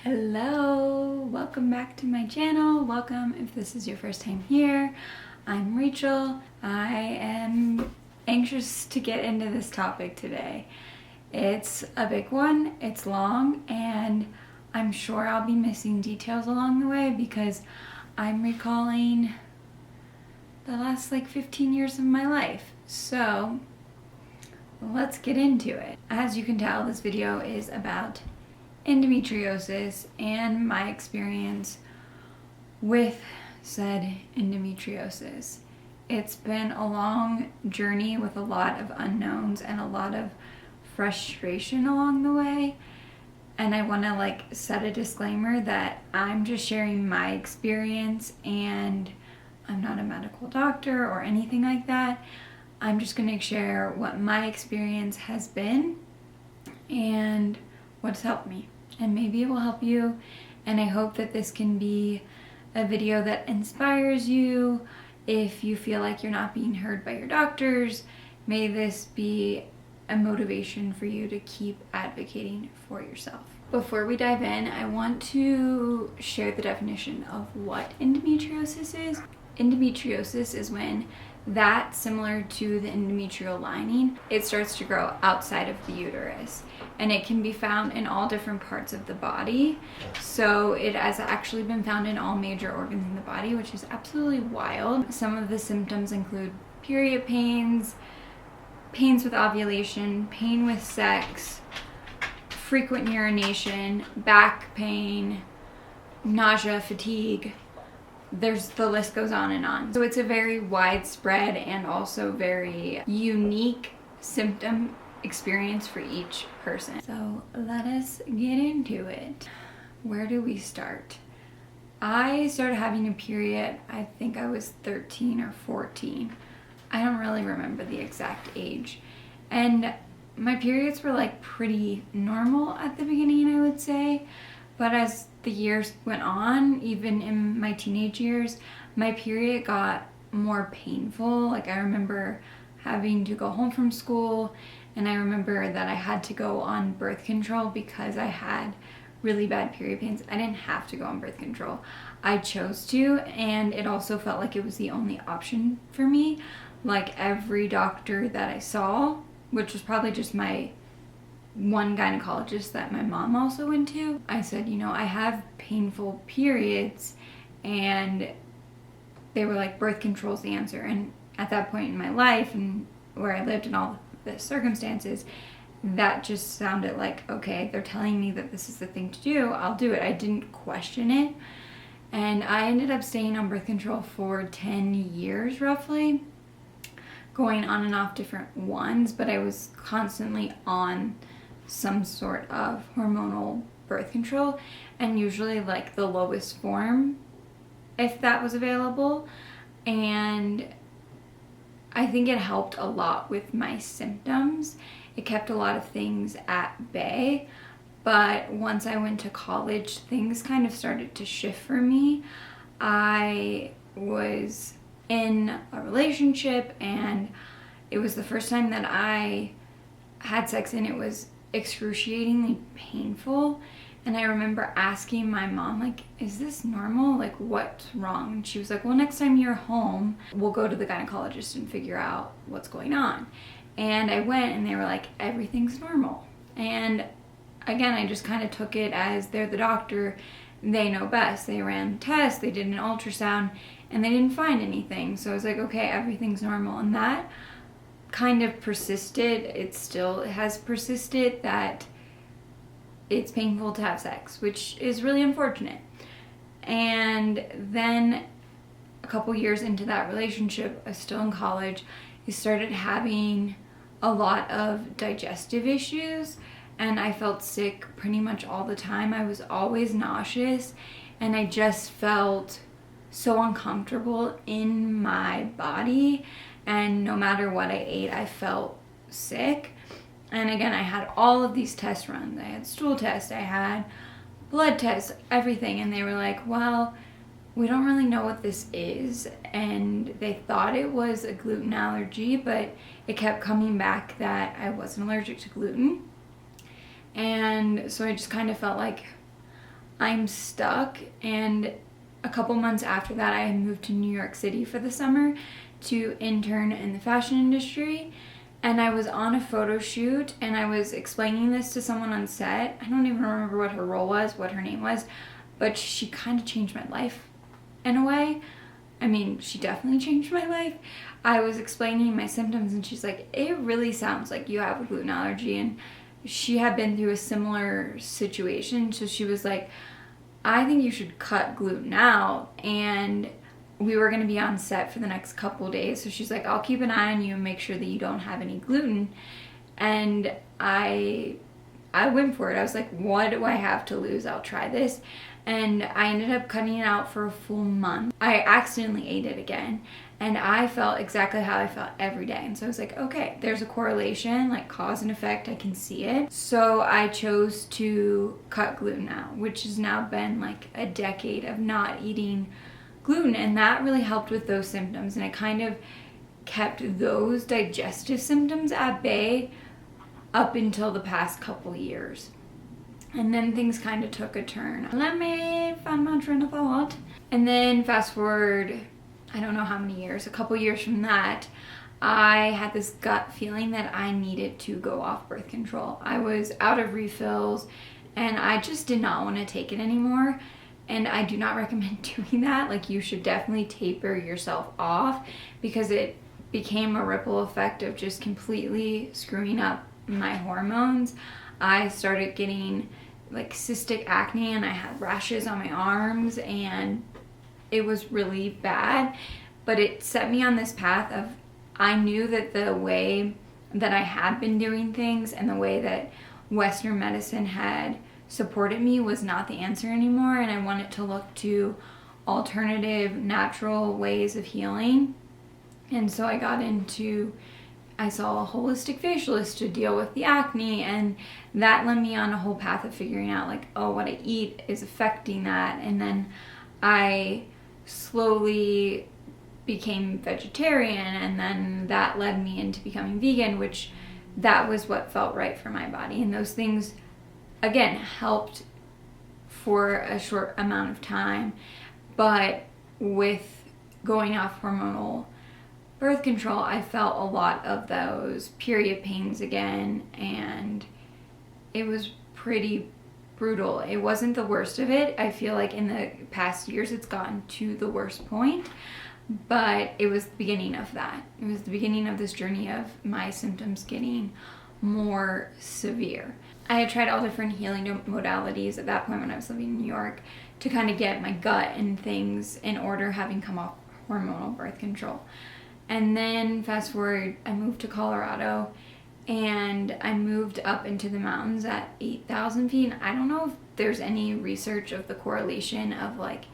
Hello, welcome back to my channel. Welcome if this is your first time here. I'm Rachel. I am anxious to get into this topic today. It's a big one, it's long, and I'm sure I'll be missing details along the way because I'm recalling the last 15 years of my life. So let's get into it. As you can tell, this video is about endometriosis and my experience with said endometriosis. It's been a long journey with a lot of unknowns and a lot of frustration along the way. And I want to set a disclaimer that I'm just sharing my experience and I'm not a medical doctor or anything like that. I'm just going to share what my experience has been and what's helped me. And maybe it will help you, and I hope that this can be a video that inspires you. If you feel like you're not being heard by your doctors, may this be a motivation for you to keep advocating for yourself. Before we dive in, I want to share the definition of what endometriosis is. Endometriosis is when that, similar to the endometrial lining, it starts to grow outside of the uterus, and it can be found in all different parts of the body. So it has actually been found in all major organs in the body, which is absolutely wild. Some of the symptoms include period pains, pains with ovulation, pain with sex, frequent urination, back pain, nausea, fatigue. The list goes on and on. So it's a very widespread and also very unique symptom experience for each person. So let us get into it. Where do we start? I started having a period, I think I was 13 or 14. I don't really remember the exact age. And my periods were pretty normal at the beginning, I would say. But as the years went on, even in my teenage years, my period got more painful. I remember having to go home from school, and I remember that I had to go on birth control because I had really bad period pains. I didn't have to go on birth control. I chose to, and it also felt like it was the only option for me. Every doctor that I saw, which was probably just my one gynecologist that my mom also went to, I said, I have painful periods, and they were like, birth control's the answer. And at that point in my life and where I lived and all the circumstances, that just sounded like, okay, they're telling me that this is the thing to do, I'll do it. I didn't question it. And I ended up staying on birth control for 10 years roughly, going on and off different ones, but I was constantly on some sort of hormonal birth control, and usually the lowest form if that was available. And I think it helped a lot with my symptoms. It kept a lot of things at bay. But once I went to college, things kind of started to shift for me. I was in a relationship, and it was the first time that I had sex, and it was excruciatingly painful. And I remember asking my mom, is this normal? What's wrong? And she was like, well, next time you're home, we'll go to the gynecologist and figure out what's going on. And I went, and they were like, everything's normal. And again, I just kind of took it as they're the doctor, they know best. They ran tests, they did an ultrasound, and they didn't find anything. So I was like, okay, everything's normal. And that kind of persisted. It still has persisted, that it's painful to have sex, which is really unfortunate. And then a couple years into that relationship, I was still in college, I started having a lot of digestive issues, and I felt sick pretty much all the time. I was always nauseous, and I just felt so uncomfortable in my body. And no matter what I ate, I felt sick. And again, I had all of these test runs. I had stool tests, I had blood tests, everything. And they were like, well, we don't really know what this is. And they thought it was a gluten allergy, but it kept coming back that I wasn't allergic to gluten. And so I just kind of felt like I'm stuck. And a couple months after that, I moved to New York City for the summer to intern in the fashion industry. And I was on a photo shoot and I was explaining this to someone on set. I don't even remember what her role was, what her name was, but she kind of changed my life in a way. I mean, she definitely changed my life. I was explaining my symptoms and she's like, it really sounds like you have a gluten allergy. And she had been through a similar situation. So she was like, I think you should cut gluten out. And we were going to be on set for the next couple days. So she's like, I'll keep an eye on you and make sure that you don't have any gluten. And I went for it. I was like, what do I have to lose? I'll try this. And I ended up cutting it out for a full month. I accidentally ate it again. And I felt exactly how I felt every day. And so I was like, okay, there's a correlation, like cause and effect, I can see it. So I chose to cut gluten out, which has now been like a decade of not eating gluten. And that really helped with those symptoms. And it kind of kept those digestive symptoms at bay up until the past couple years. And then things kind of took a turn. Let me find my train of thought. And then fast forward, I don't know how many years, a couple years from that, I had this gut feeling that I needed to go off birth control. I was out of refills and I just did not want to take it anymore. And I do not recommend doing that. Like, you should definitely taper yourself off because it became a ripple effect of just completely screwing up my hormones. I started getting like cystic acne and I had rashes on my arms and it was really bad. But it set me on this path of, I knew that the way that I had been doing things and the way that Western medicine had supported me was not the answer anymore, and I wanted to look to alternative natural ways of healing. And so I saw a holistic facialist to deal with the acne, and that led me on a whole path of figuring out like, oh, what I eat is affecting that. And then I slowly became vegetarian, and then that led me into becoming vegan, which that was what felt right for my body. And those things, again, helped for a short amount of time. But with going off hormonal birth control, I felt a lot of those period pains again, and it was pretty brutal. It wasn't the worst of it. I feel like in the past years it's gotten to the worst point, but it was the beginning of that. It was the beginning of this journey of my symptoms getting more severe. I had tried all different healing modalities at that point when I was living in New York to kind of get my gut and things in order, having come off hormonal birth control. And then fast forward, I moved to Colorado and I moved up into the mountains at 8,000 feet. And I don't know if there's any research of the correlation of like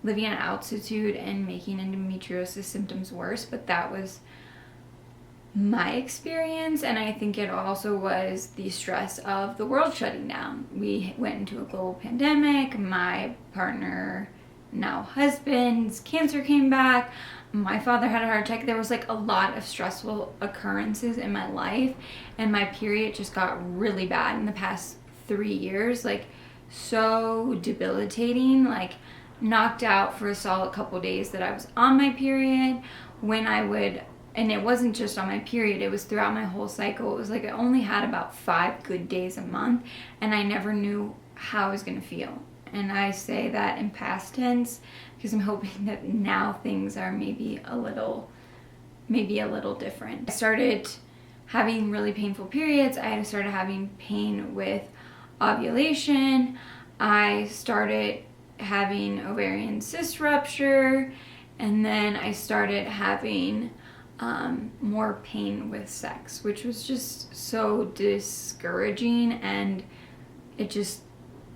living at altitude and making endometriosis symptoms worse, but that was my experience. And I think it also was the stress of the world shutting down. We went into a global pandemic. My partner, now husband's cancer came back. My father had a heart attack. There was like a lot of stressful occurrences in my life, and my period just got really bad in the past 3 years, like so debilitating, like knocked out for a solid couple days that I was on my period. When I would, and it wasn't just on my period, it was throughout my whole cycle. It was like I only had about 5 good days a month, and I never knew how I was going to feel. And I say that in past tense because I'm hoping that now things are maybe a little different. I started having really painful periods. I started having pain with ovulation. I started having ovarian cyst rupture, and then I started having more pain with sex, which was just so discouraging, and it just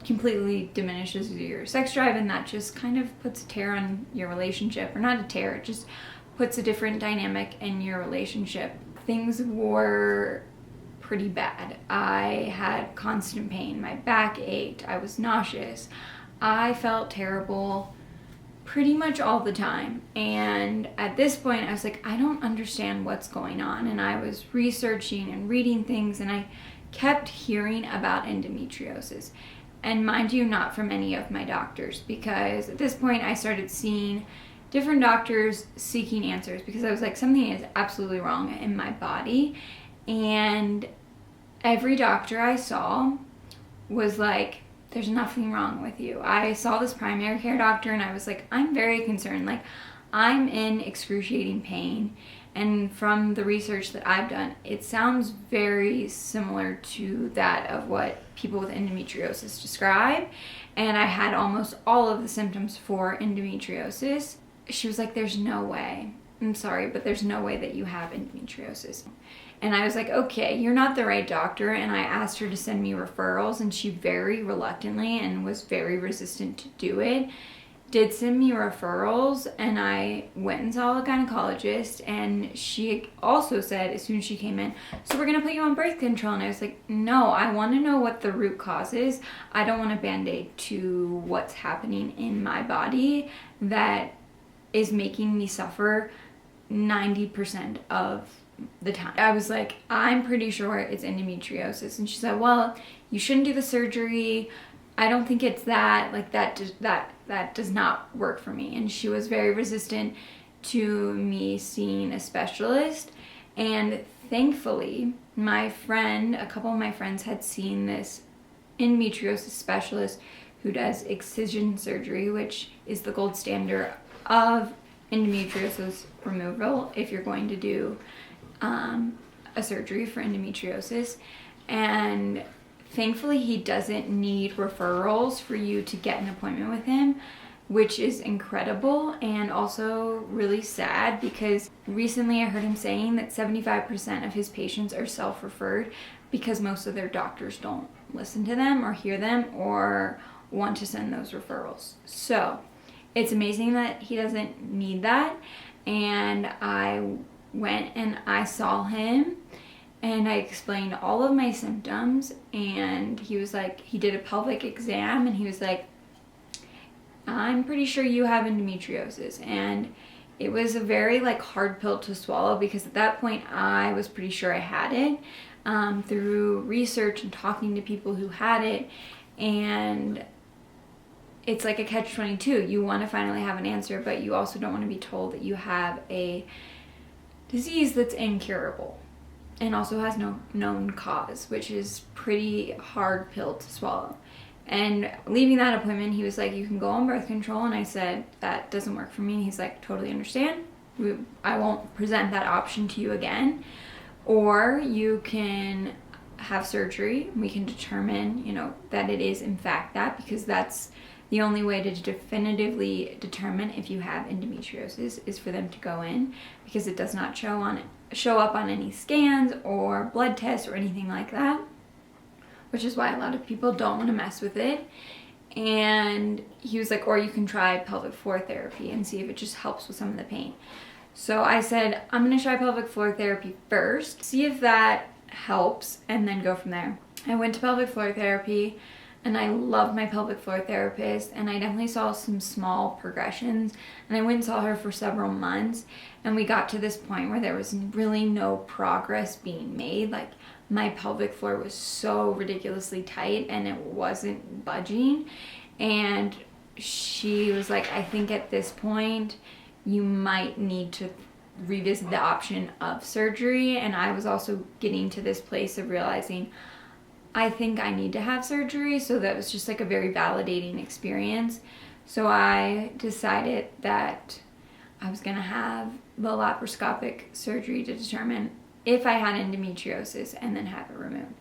completely diminishes your sex drive, and that just kind of puts a tear on your relationship, or not a tear, it just puts a different dynamic in your relationship. Things were pretty bad. I had constant pain, my back ached, I was nauseous, I felt terrible pretty much all the time. And at this point I was like, I don't understand what's going on. And I was researching and reading things, and I kept hearing about endometriosis. And mind you, not from any of my doctors, because at this point I started seeing different doctors seeking answers because I was like, something is absolutely wrong in my body. And every doctor I saw was like, there's nothing wrong with you. I saw this primary care doctor and I was like, I'm very concerned. Like, I'm in excruciating pain. And from the research that I've done, it sounds very similar to that of what people with endometriosis describe. And I had almost all of the symptoms for endometriosis. She was like, there's no way. I'm sorry, but there's no way that you have endometriosis. And I was like, okay, you're not the right doctor. And I asked her to send me referrals, and she very reluctantly and was very resistant to do it, did send me referrals. And I went and saw a gynecologist, and she also said as soon as she came in, so we're gonna put you on birth control. And I was like, no, I want to know what the root cause is. I don't want a band-aid to what's happening in my body that is making me suffer 90% of the time. I was like, I'm pretty sure it's endometriosis. And she said, well, you shouldn't do the surgery. I don't think it's that. Like, that does not work for me. And she was very resistant to me seeing a specialist. And thankfully, a couple of my friends had seen this endometriosis specialist who does excision surgery, which is the gold standard of endometriosis removal if you're going to do a surgery for endometriosis. And thankfully he doesn't need referrals for you to get an appointment with him, which is incredible and also really sad, because recently I heard him saying that 75% of his patients are self-referred because most of their doctors don't listen to them or hear them or want to send those referrals. So it's amazing that he doesn't need that. And I went and I saw him and I explained all of my symptoms, and he was like, he did a pelvic exam and he was like, I'm pretty sure you have endometriosis. And it was a very hard pill to swallow, because at that point I was pretty sure I had it through research and talking to people who had it. And it's like a catch-22. You want to finally have an answer, but you also don't want to be told that you have a disease that's incurable and also has no known cause, which is pretty hard pill to swallow. And leaving that appointment, he was like, you can go on birth control. And I said, that doesn't work for me. He's like, totally understand. I won't present that option to you again. Or you can have surgery. We can determine, that it is in fact that, because that's the only way to definitively determine if you have endometriosis is for them to go in, because it does not show up on any scans or blood tests or anything like that, which is why a lot of people don't want to mess with it. And he was like, or you can try pelvic floor therapy and see if it just helps with some of the pain. So I said, I'm going to try pelvic floor therapy first, see if that helps, and then go from there. I went to pelvic floor therapy, and I love my pelvic floor therapist, and I definitely saw some small progressions, and I went and saw her for several months, and we got to this point where there was really no progress being made. Like, my pelvic floor was so ridiculously tight and it wasn't budging. And she was like, I think at this point you might need to revisit the option of surgery. And I was also getting to this place of realizing I think I need to have surgery. So that was just a very validating experience. So I decided that I was gonna have the laparoscopic surgery to determine if I had endometriosis and then have it removed.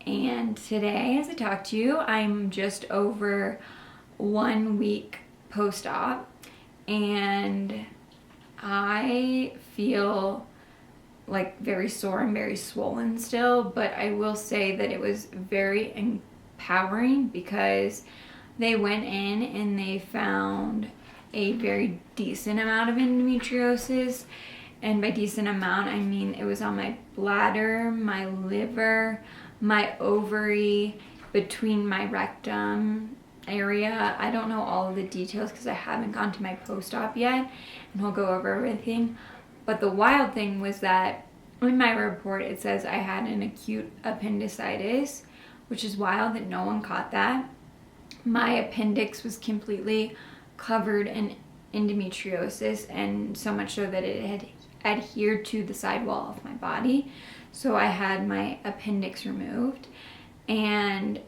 And today, as I talk to you, I'm just over 1 week post-op, and I feel very sore and very swollen still, but I will say that it was very empowering, because they went in and they found a very decent amount of endometriosis. And by decent amount, I mean it was on my bladder, my liver, my ovary, between my rectum area. I don't know all of the details because I haven't gone to my post-op yet, and I'll go over everything. But the wild thing was that in my report it says I had an acute appendicitis, which is wild that no one caught that. my appendix was completely covered in endometriosis, and so much so that it had adhered to the sidewall of my body. So I had my appendix removed, and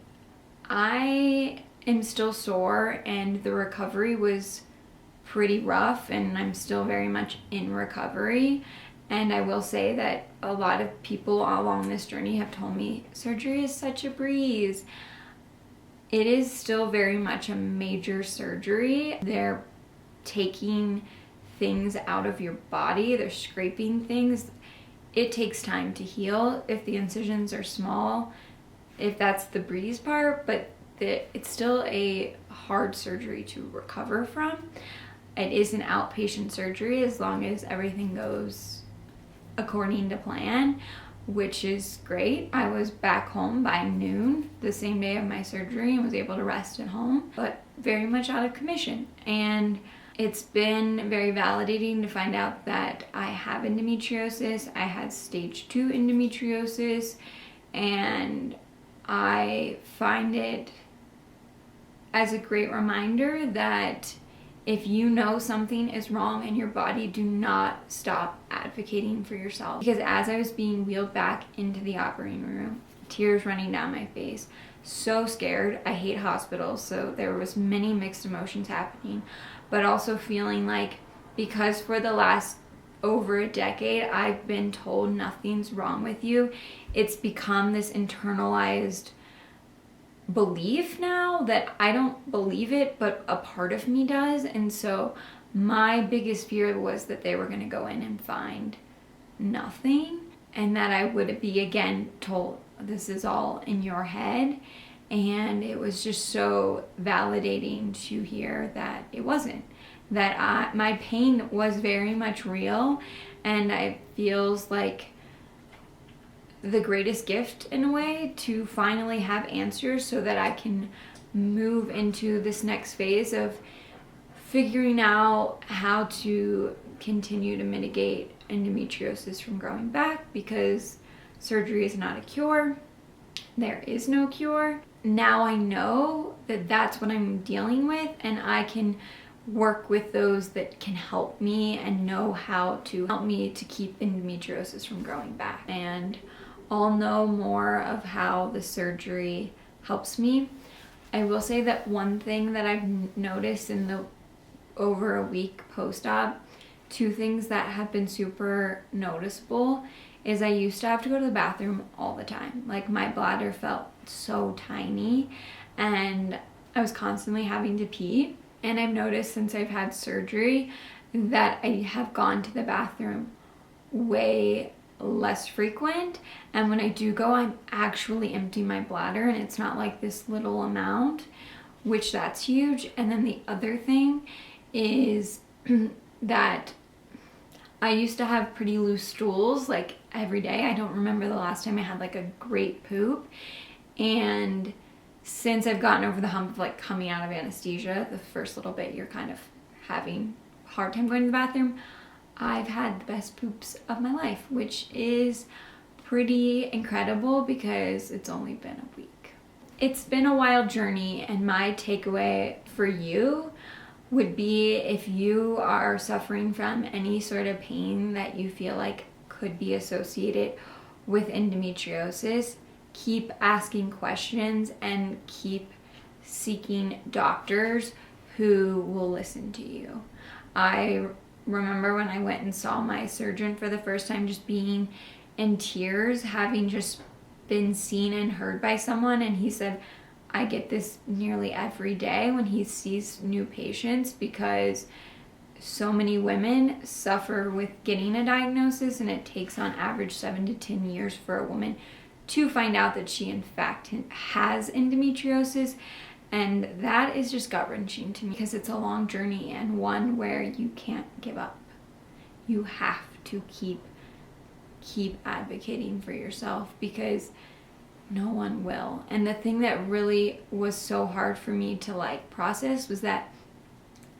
I am still sore, and the recovery was pretty rough, and I'm still very much in recovery. And I will say that a lot of people along this journey have told me surgery is such a breeze. It is still very much a major surgery. They're taking things out of your body, they're scraping things. It takes time to heal if the incisions are small, if that's the breeze part, but it's still a hard surgery to recover from. It is an outpatient surgery as long as everything goes according to plan, which is great. I was back home by noon the same day of my surgery and was able to rest at home, but very much out of commission. And it's been very validating to find out that I have endometriosis. I had stage 2 endometriosis, and I find it as a great reminder that if you know something is wrong in your body, do not stop advocating for yourself. Because as I was being wheeled back into the operating room, tears running down my face, so scared. I hate hospitals, so there was many mixed emotions happening, but also feeling like, because for the last over a decade I've been told nothing's wrong with you, it's become this internalized belief now that I don't believe it, but a part of me does. And so my biggest fear was that they were going to go in and find nothing, and that I would be again told this is all in your head. And it was just so validating to hear that it wasn't, that my pain was very much real, and it feels like the greatest gift in a way to finally have answers so that I can move into this next phase of figuring out how to continue to mitigate endometriosis from growing back, because surgery is not a cure. There is no cure. Now I know that that's what I'm dealing with, and I can work with those that can help me and know how to help me to keep endometriosis from growing back. And I'll know more of how the surgery helps me. I will say that one thing that I've noticed in the over a week post-op, 2 things that have been super noticeable is I used to have to go to the bathroom all the time. Like, my bladder felt so tiny and I was constantly having to pee. And I've noticed since I've had surgery that I have gone to the bathroom way less frequent, and when I do go, I'm actually emptying my bladder, and it's not like this little amount, which that's huge. And then the other thing is that I used to have pretty loose stools like every day. I don't remember the last time I had like a great poop, and since I've gotten over the hump of like coming out of anesthesia, the first little bit you're kind of having a hard time going to the bathroom, I've had the best poops of my life, which is pretty incredible because it's only been a week. It's been a wild journey, and my takeaway for you would be, if you are suffering from any sort of pain that you feel like could be associated with endometriosis, keep asking questions and keep seeking doctors who will listen to you. I remember when I went and saw my surgeon for the first time, just being in tears, having just been seen and heard by someone, and he said, I get this nearly every day when he sees new patients, because so many women suffer with getting a diagnosis, and it takes on average 7 to 10 years for a woman to find out that she in fact has endometriosis. And that is just gut-wrenching to me, because it's a long journey and one where you can't give up. You have to keep advocating for yourself, because no one will. And the thing that really was so hard for me to like process was that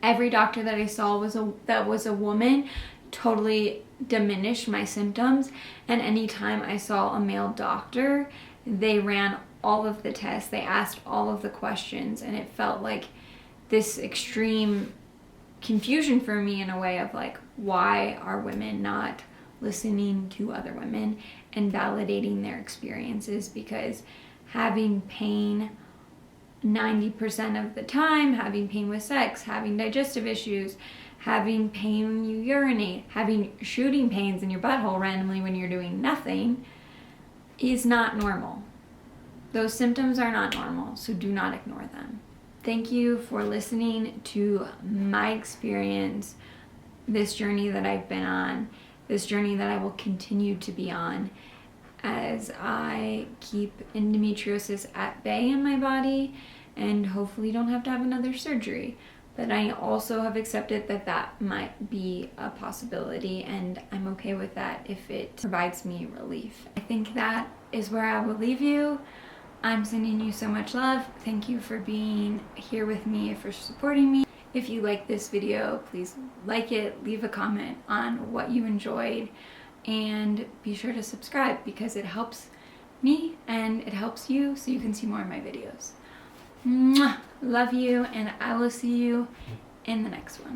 every doctor that I saw that was a woman totally diminished my symptoms, and anytime I saw a male doctor, they ran all of the tests, they asked all of the questions, and it felt like this extreme confusion for me in a way of like, why are women not listening to other women and validating their experiences? Because having pain 90% of the time, having pain with sex, having digestive issues, having pain when you urinate, having shooting pains in your butthole randomly when you're doing nothing is not normal. Those symptoms are not normal, so do not ignore them. Thank you for listening to my experience, this journey that I've been on, this journey that I will continue to be on as I keep endometriosis at bay in my body and hopefully don't have to have another surgery. But I also have accepted that that might be a possibility, and I'm okay with that if it provides me relief. I think that is where I will leave you. I'm sending you so much love. Thank you for being here with me, for supporting me. If you like this video, please like it, leave a comment on what you enjoyed, and be sure to subscribe because it helps me and it helps you so you can see more of my videos. Mwah! Love you, and I will see you in the next one.